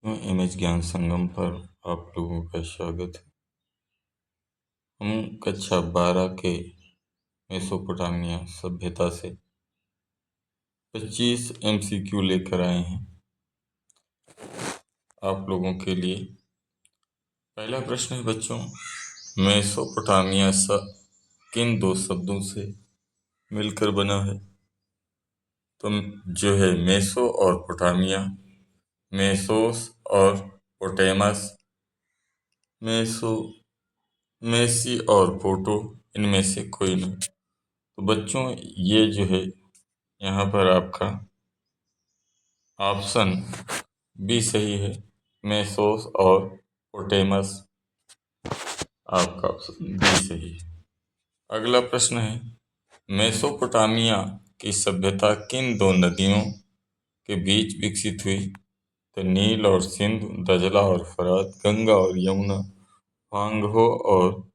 Image ज्ञान संगम पर आप लोगों का स्वागत है। हम कक्षा 12 के मेसोपोटामिया सभ्यता से 25 MCQ लेकर आए हैं आप लोगों के लिए। पहला प्रश्न है बच्चों, मेसोपोटामिया किन दो शब्दों से मिलकर बना है? तो जो है मेसो और पोटामिया, मेसोस और पोटेमस, मेसो, मेसी और पोटो, इनमें से कोई नहीं। तो बच्चों ये जो है यहाँ पर आपका ऑप्शन बी सही है, मेसोस और पोटेमस। आपका ऑप्शन बी सही है। अगला प्रश्न है, मेसोपोटामिया की सभ्यता किन दो नदियों के बीच विकसित हुई? तो नील और सिंधु, दजला और फरात, गंगा और यमुना, हांगहो और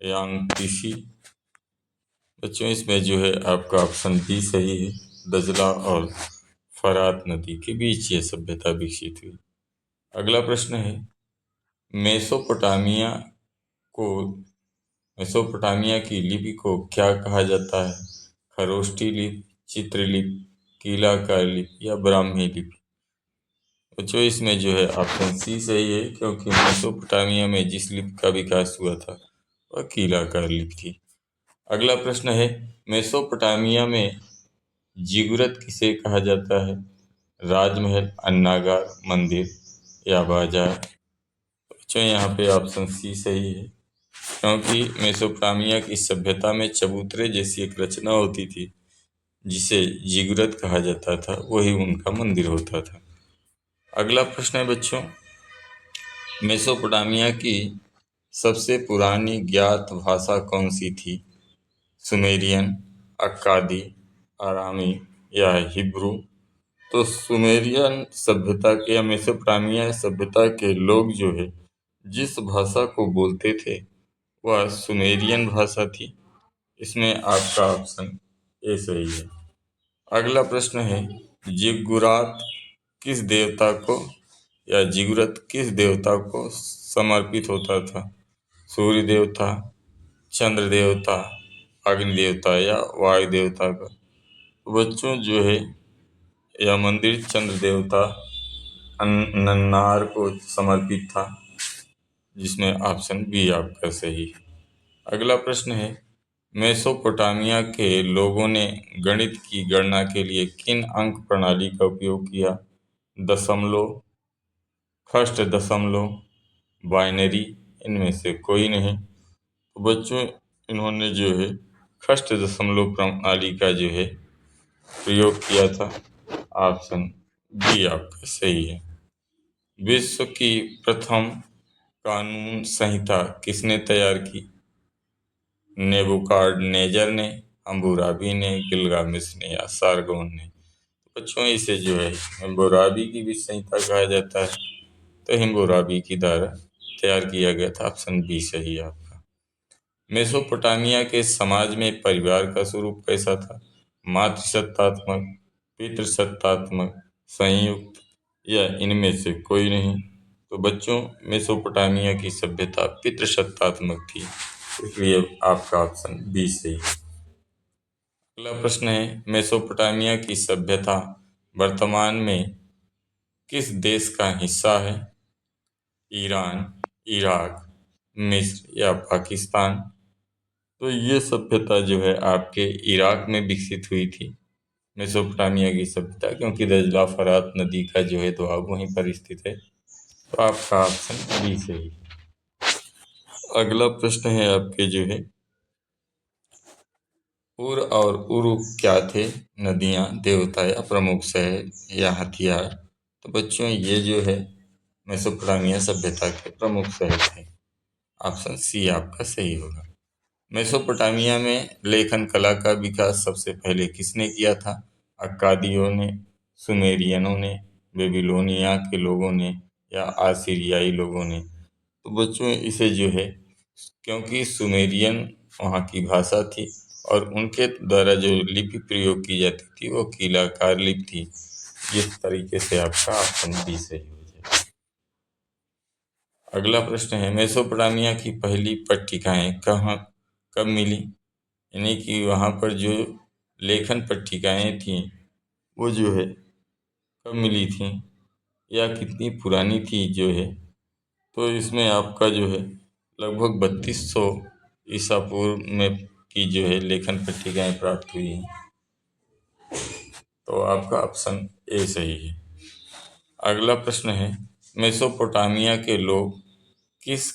यांगतीसी। बच्चों इसमें जो है आपका ऑप्शन बी सही है, दजला और फरात नदी के बीच ये सभ्यता विकसित हुई। अगला प्रश्न है, मेसोपोटामिया को मेसोपोटामिया की लिपि को क्या कहा जाता है? खरोष्टी लिपि, चित्रलिपि, कीलाकार लिपि या ब्राह्मी लिपि? बच्चों इसमें जो है ऑप्शन सी सही है, क्योंकि मेसोपोटामिया में जिस लिपि का विकास हुआ था वह कीलाकार लिपि थी। अगला प्रश्न है, मेसोपोटामिया में जिगुरत किसे कहा जाता है? राजमहल, अन्नागार, मंदिर या बाजार? बच्चों यहाँ पे ऑप्शन सी सही है, क्योंकि मेसोपोटामिया की सभ्यता में चबूतरे जैसी एक रचना होती थी जिसे जिगुरत कहा जाता था, वही उनका मंदिर होता था। अगला प्रश्न है बच्चों, मेसोपोटामिया की सबसे पुरानी ज्ञात भाषा कौन सी थी? सुमेरियन, अक्कादी, आरामी या हिब्रू? तो सुमेरियन सभ्यता के या मेसोपोटामिया सभ्यता के लोग जो है जिस भाषा को बोलते थे वह सुमेरियन भाषा थी। इसमें आपका ऑप्शन ए सही है। अगला प्रश्न है, जिगुरात किस देवता को या जिगुरत किस देवता को समर्पित होता था? सूर्य देवता, चंद्र देवता, अग्नि देवता या वायु देवता का? तो बच्चों जो है यह मंदिर चंद्र देवता नन्नार को समर्पित था, जिसमें ऑप्शन बी आपका सही है। अगला प्रश्न है, मेसोपोटामिया के लोगों ने गणित की गणना के लिए किन अंक प्रणाली का उपयोग किया? दशमलव, षष्ठ दशमलव, बाइनरी, इनमें से कोई नहीं। तो बच्चों इन्होंने जो है षष्ठ दशमलव प्रणाली का जो है प्रयोग किया था। ऑप्शन बी आपका सही है। विश्व की प्रथम कानून संहिता किसने तैयार की? नेबुकाडनेजर ने, हम्मुराबी ने, गिलगामेश ने या सारगोन ने? बच्चों इसे जो है हम्मुराबी की भी संहिता कहा जाता है, तो हम्मुराबी की द्वारा तैयार किया गया था। ऑप्शन बी सही है आपका। मेसोपोटामिया के समाज में परिवार का स्वरूप कैसा था? मातृसत्तात्मक, पितृसत्तात्मक, संयुक्त या इनमें से कोई नहीं? तो बच्चों मेसोपोटामिया की सभ्यता पितृसत्तात्मक थी, इसलिए आपका ऑप्शन बी सही है। अगला प्रश्न है, मेसोपोटामिया की सभ्यता वर्तमान में किस देश का हिस्सा है? ईरान, इराक, मिस्र या पाकिस्तान? तो ये सभ्यता जो है आपके इराक में विकसित हुई थी, मेसोपोटामिया की सभ्यता, क्योंकि दजला फरात नदी का जो है दोआब वहीं पर स्थित है। तो आपका ऑप्शन बी सही है। अगला प्रश्न है आपके जो है, उर और उरु क्या थे? नदियाँ, देवता या प्रमुख शहर या हथियार? तो बच्चों ये जो है मेसोपोटामिया सभ्यता के प्रमुख शहर थे। ऑप्शन सी आपका सही होगा। मेसोपोटामिया में लेखन कला का विकास सबसे पहले किसने किया था? अक्कादियों ने, सुमेरियनों ने, बेबीलोनिया के लोगों ने या आसीरियाई लोगों ने? तो बच्चों इसे जो है, क्योंकि सुमेरियन वहाँ की भाषा थी और उनके द्वारा जो लिपि प्रयोग की जाती थी वो कीलाकार लिपि थी। इस तरीके से आपका ऑप्शन बी सही हो जाएगा। अगला प्रश्न है, मेसोपोटामिया की पहली पट्टिकाएं कहाँ कब मिली, यानी कि वहाँ पर जो लेखन पट्टिकाएं थीं वो जो है कब मिली थी या कितनी पुरानी थी जो है। तो इसमें आपका जो है लगभग 3200 ईसा पूर्व में की जो है लेखन पट्टिकाएं प्राप्त हुई हैं। तो आपका ऑप्शन ए सही है। अगला प्रश्न है, मेसोपोटामिया के लोग किस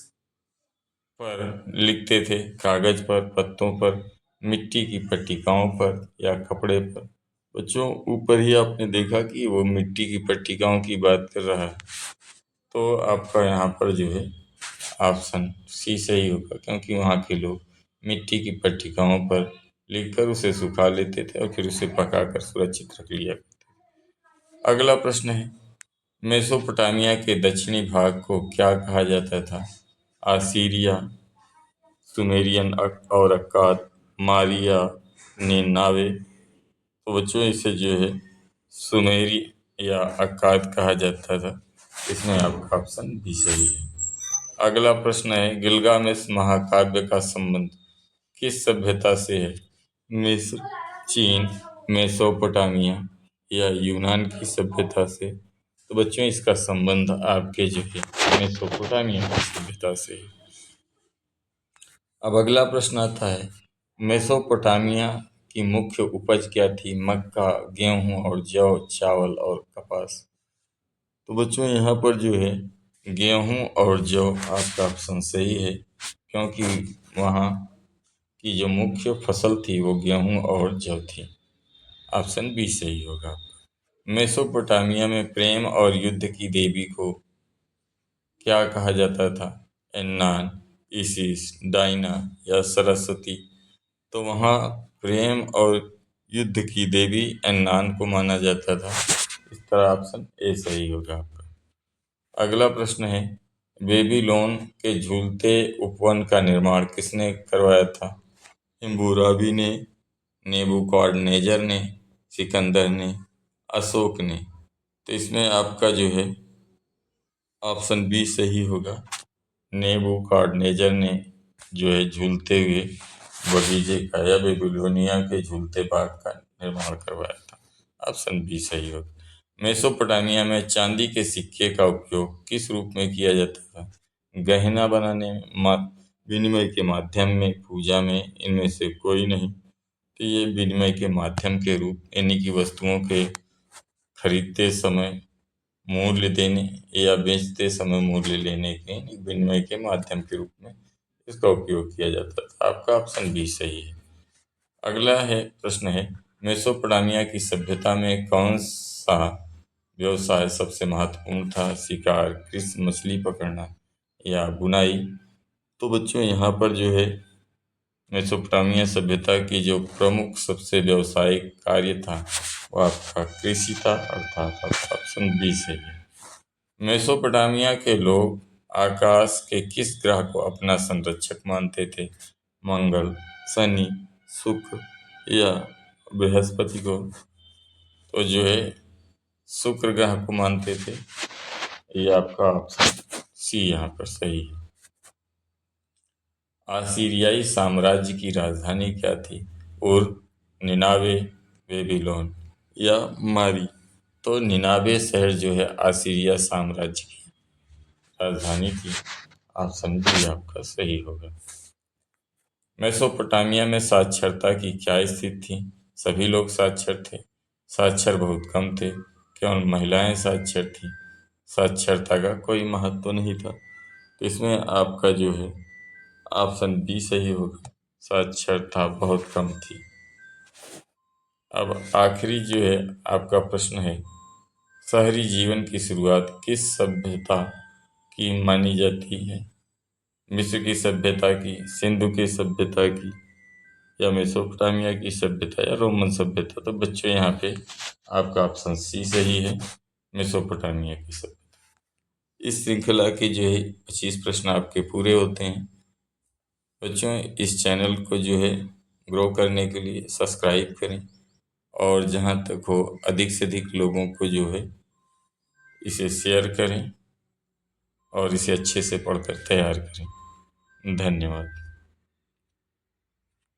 पर लिखते थे, कागज पर, पत्तों पर, मिट्टी की पट्टिकाओं पर या कपड़े पर। बच्चों ऊपर ही आपने देखा कि वो मिट्टी की पट्टिकाओं की बात कर रहा है, तो आपका यहाँ पर जो है ऑप्शन सी सही होगा, क्योंकि वहाँ के लोग मिट्टी की पट्टिकाओं पर लिखकर उसे सुखा लेते थे और फिर उसे पकाकर सुरक्षित रख लिया। अगला प्रश्न है, मेसोपोटामिया के दक्षिणी भाग को क्या कहा जाता था, आसीरिया, सुमेरियन और अक्काद, मारिया, निनावे। तो बच्चों इसे जो है सुमेरी या अक्काद कहा जाता था। इसमें आपका ऑप्शन भी सही है। अगला प्रश्न है, गिलगामेश महाकाव्य का संबंध किस सभ्यता से है, मिस्र, चीन, मेसोपोटामिया या यूनान की सभ्यता से। तो बच्चों इसका संबंध आपके जो है मेसोपोटामिया की सभ्यता से है। अब अगला प्रश्न आता है, मेसोपोटामिया की मुख्य उपज क्या थी, मक्का, गेहूं और जौ, चावल और कपास। तो बच्चों यहाँ पर जो है गेहूं और जौ आपका ऑप्शन सही है, क्योंकि वहाँ की जो मुख्य फसल थी वो गेहूं और जौ थी। ऑप्शन बी सही होगा। मेसोपोटामिया में प्रेम और युद्ध की देवी को क्या कहा जाता था, एन्नान, इसिस, डाइना या सरस्वती। तो वहाँ प्रेम और युद्ध की देवी एन्नान को माना जाता था। इसका ऑप्शन ए सही होगा आपका। अगला प्रश्न है, बेबीलोन के झूलते उपवन का निर्माण किसने करवाया था, हिम्बुराबी ने, नेबूकॉडनेजर ने, सिकंदर ने, अशोक ने। तो इसमें आपका जो है ऑप्शन बी सही होगा, नेबूकॉडनेजर ने जो है झूलते हुए बगीचे का या बेबीलोनिया के झूलते बाग का निर्माण करवाया था। ऑप्शन बी सही होगा। मेसोपोटामिया में चांदी के सिक्के का उपयोग किस रूप में किया जाता था, गहना बनाने में, विनिमय के माध्यम में, पूजा में, इनमें से कोई नहीं। तो ये विनिमय के माध्यम के रूप, यानी कि वस्तुओं के खरीदते समय मूल्य देने या बेचते समय मूल्य लेने के विनिमय के माध्यम के रूप में इसका उपयोग किया जाता था। आपका ऑप्शन बी सही है। अगला है प्रश्न है, मेसोपोटामिया की सभ्यता में कौन सा व्यवसाय सबसे महत्वपूर्ण था, शिकार, कृषि, मछली पकड़ना या बुनाई। तो बच्चों यहाँ पर जो है मेसोपोटामिया सभ्यता की जो प्रमुख सबसे व्यावसायिक कार्य था वो आपका कृषि था, अर्थात आपका ऑप्शन बी सही है। मेसोपोटामिया के लोग आकाश के किस ग्रह को अपना संरक्षक मानते थे, मंगल, शनि, शुक्र या बृहस्पति को। तो जो है शुक्र ग्रह को मानते थे। ये आपका ऑप्शन सी यहाँ पर सही है। आसीरियाई साम्राज्य की राजधानी क्या थी, उर, निनावे, बेबीलोन या मारी। तो निनावे शहर जो है आसीरिया साम्राज्य की राजधानी थी। ऑप्शन बी आपका सही होगा। मेसोपोटामिया में साक्षरता की क्या स्थिति थी, सभी लोग साक्षर थे, साक्षर बहुत कम थे, केवल महिलाएं साक्षर थीं, साक्षरता का कोई महत्व नहीं था। तो इसमें आपका जो है ऑप्शन बी सही होगा, साक्षरता बहुत कम थी। अब आखिरी जो है आपका प्रश्न है, शहरी जीवन की शुरुआत किस सभ्यता की मानी जाती है, मिस्र की सभ्यता की, सिंधु की सभ्यता की या मेसोपोटामिया की सभ्यता या रोमन सभ्यता। तो बच्चों यहाँ पे आपका ऑप्शन सी सही है, मेसोपोटामिया की सभ्यता। इस श्रृंखला के जो है 25 प्रश्न आपके पूरे होते हैं। बच्चों इस चैनल को जो है ग्रो करने के लिए सब्सक्राइब करें और जहाँ तक हो अधिक से अधिक लोगों को जो है इसे शेयर करें और इसे अच्छे से पढ़कर तैयार करें। धन्यवाद।